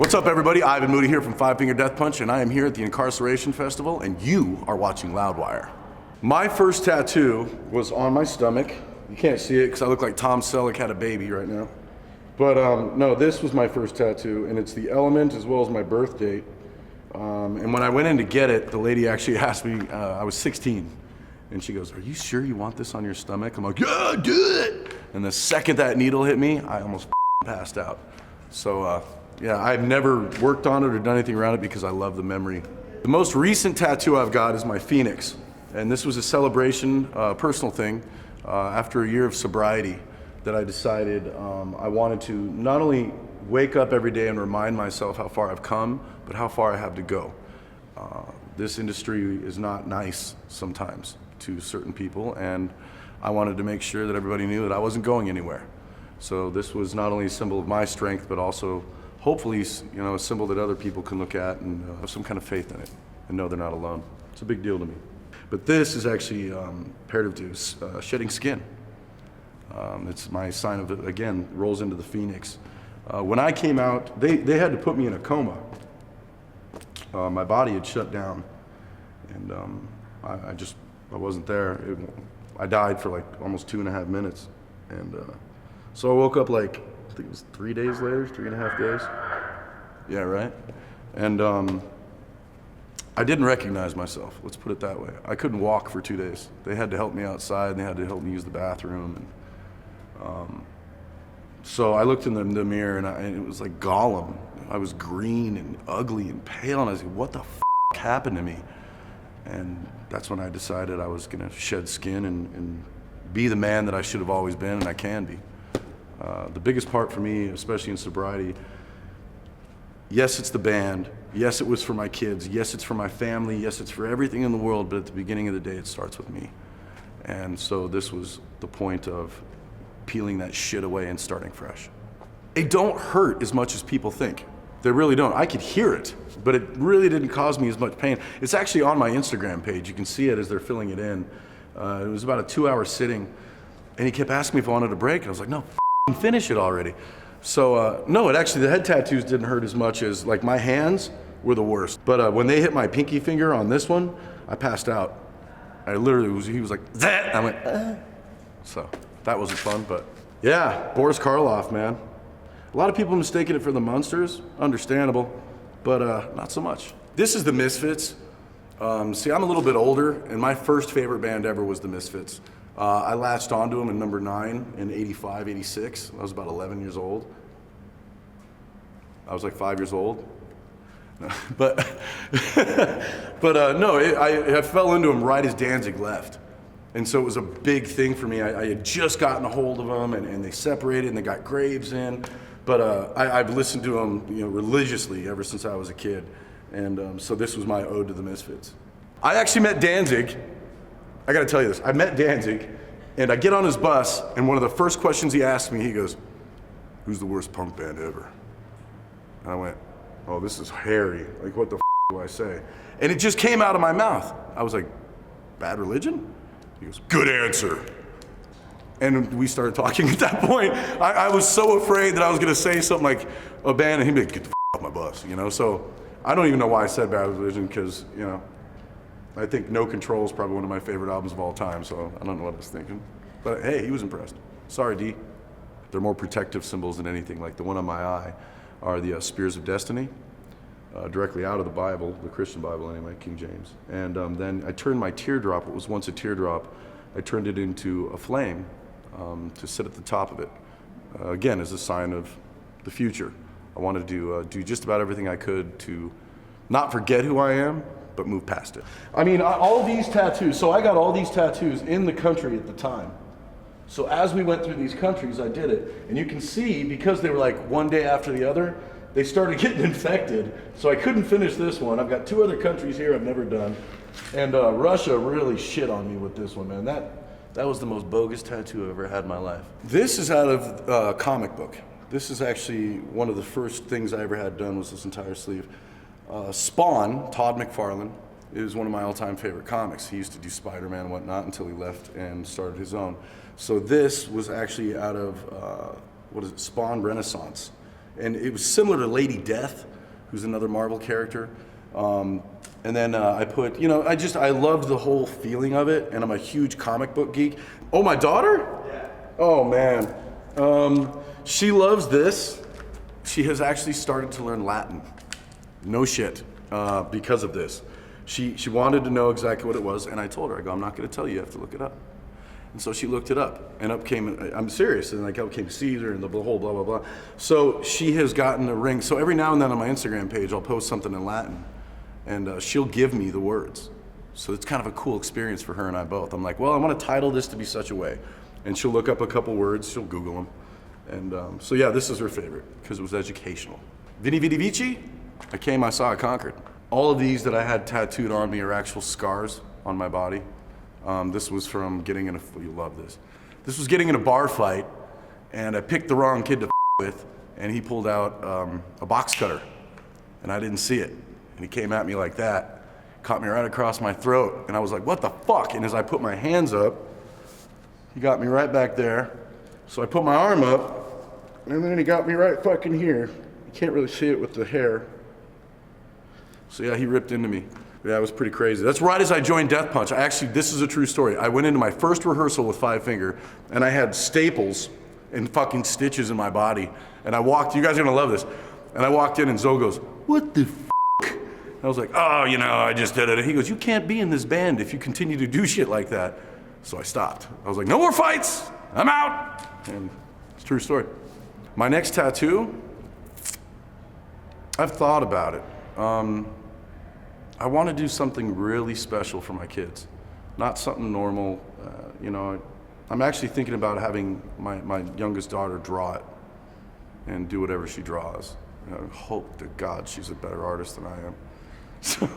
What's up, everybody? Ivan Moody here from Five Finger Death Punch, and I am here at the Inkcarceration Festival, and you are watching Loudwire. My first tattoo was on my stomach. You can't see it because I look like Tom Selleck had a baby right now. But no, this was my first tattoo, and it's the element as well as my birth date. And when I went in to get it, the lady actually asked me, I was 16, and she goes, "Are you sure you want this on your stomach?" I'm like, "Yeah, do it!" And the second that needle hit me, I almost passed out. So yeah, I've never worked on it or done anything around it because I love the memory. The most recent tattoo I've got is my phoenix. And this was a celebration, personal thing, after a year of sobriety that I decided I wanted to not only wake up every day and remind myself how far I've come, but how far I have to go. This industry is not nice sometimes to certain people, and I wanted to make sure that everybody knew that I wasn't going anywhere. So this was not only a symbol of my strength, but also hopefully, you know, a symbol that other people can look at and have some kind of faith in it and know they're not alone. It's a big deal to me. But this is actually imperative to shedding skin. It's my sign of it, again, rolls into the phoenix. When I came out, they had to put me in a coma. My body had shut down, and I wasn't there. I died for like almost 2.5 minutes. And so I woke up like, I think it was 3 days later, 3.5 days. Yeah, right? And I didn't recognize myself, let's put it that way. I couldn't walk for 2 days. They had to help me outside, and they had to help me use the bathroom. And so I looked in the mirror, and it was like Gollum. I was green and ugly and pale, and I was like, what the f*** happened to me? And that's when I decided I was gonna shed skin and be the man that I should have always been, and I can be. The biggest part for me, especially in sobriety, yes, it's the band. Yes, it was for my kids. Yes, it's for my family. Yes, it's for everything in the world, but at the beginning of the day, it starts with me. And so this was the point of peeling that shit away and starting fresh. They don't hurt as much as people think. They really don't. I could hear it, but it really didn't cause me as much pain. It's actually on my Instagram page. You can see it as they're filling it in. It was about a 2-hour sitting, and he kept asking me if I wanted a break, and I was like, no, finish it already. So no, the head tattoos didn't hurt as much as, like, my hands were the worst. But when they hit my pinky finger on this one, I passed out. I literally he was like, that. I went, So that wasn't fun, but yeah, Boris Karloff, man. A lot of people mistaken it for the Munsters, understandable, but not so much. This is the Misfits. See, I'm a little bit older, and my first favorite band ever was the Misfits. I latched onto them in number 9 in 85, 86. I was about 11 years old. I was like 5 years old. But no, I fell into them right as Danzig left. And so it was a big thing for me. I had just gotten a hold of them, and they separated, and they got Graves in. But I've listened to them, you know, religiously ever since I was a kid. And so this was my ode to the Misfits. I actually met Danzig. I gotta tell you this, I met Danzig, and I get on his bus, and one of the first questions he asked me, he goes, "Who's the worst punk band ever?" And I went, "Oh, this is hairy. Like, what the f do I say?" And it just came out of my mouth. I was like, "Bad Religion?" He goes, "Good answer." And we started talking at that point. I was so afraid that I was gonna say something like a band, and he'd be like, "Get the f off my bus," you know? So I don't even know why I said Bad Religion, because, you know, I think No Control is probably one of my favorite albums of all time, so I don't know what I was thinking. But hey, he was impressed. Sorry, D. They're more protective symbols than anything. Like the one on my eye are the Spears of Destiny, directly out of the Bible, the Christian Bible anyway, King James. And then I turned my teardrop, what was once a teardrop, I turned it into a flame to sit at the top of it. Again, as a sign of the future. I wanted to do just about everything I could to not forget who I am, but move past it. I mean, all these tattoos, so I got all these tattoos in the country at the time. So as we went through these countries, I did it. And you can see, because they were like one day after the other, they started getting infected. So I couldn't finish this one. I've got 2 other countries here I've never done. And Russia really shit on me with this one, man. That was the most bogus tattoo I've ever had in my life. This is out of a comic book. This is actually one of the first things I ever had done, was this entire sleeve. Spawn, Todd McFarlane, is one of my all-time favorite comics. He used to do Spider-Man and whatnot until he left and started his own. So this was actually out of, Spawn Renaissance. And it was similar to Lady Death, who's another Marvel character. And then I put, I loved the whole feeling of it, and I'm a huge comic book geek. Oh, my daughter? Yeah. Oh, man. She loves this. She has actually started to learn Latin. No shit, because of this. She wanted to know exactly what it was, and I told her, I go, I'm not going to tell you, you have to look it up. And so she looked it up, and up came, I'm serious, and up came Caesar and the whole blah, blah, blah. So she has gotten a ring. So every now and then on my Instagram page, I'll post something in Latin, and she'll give me the words. So it's kind of a cool experience for her and I both. I'm like, well, I want to title this to be such a way. And she'll look up a couple words, she'll Google them. And so yeah, this is her favorite, because it was educational. Vini Vidi Vici, I came, I saw, I conquered. All of these that I had tattooed on me are actual scars on my body. This was from getting in you love this. This was getting in a bar fight, and I picked the wrong kid to with, and he pulled out a box cutter, and I didn't see it. And he came at me like that, caught me right across my throat, and I was like, what the fuck? And as I put my hands up, he got me right back there. So I put my arm up, and then he got me right fucking here. You can't really see it with the hair. So yeah, he ripped into me. Yeah, it was pretty crazy. That's right as I joined Death Punch. This is a true story. I went into my first rehearsal with Five Finger, and I had staples and fucking stitches in my body. And I walked, you guys are gonna love this. And I walked in, and Zoe goes, what the fuck? I was like, oh, I just did it. And he goes, you can't be in this band if you continue to do shit like that. So I stopped. I was like, no more fights, I'm out. And it's a true story. My next tattoo, I've thought about it. I want to do something really special for my kids, not something normal. I'm actually thinking about having my youngest daughter draw it and do whatever she draws. I hope to God she's a better artist than I am. So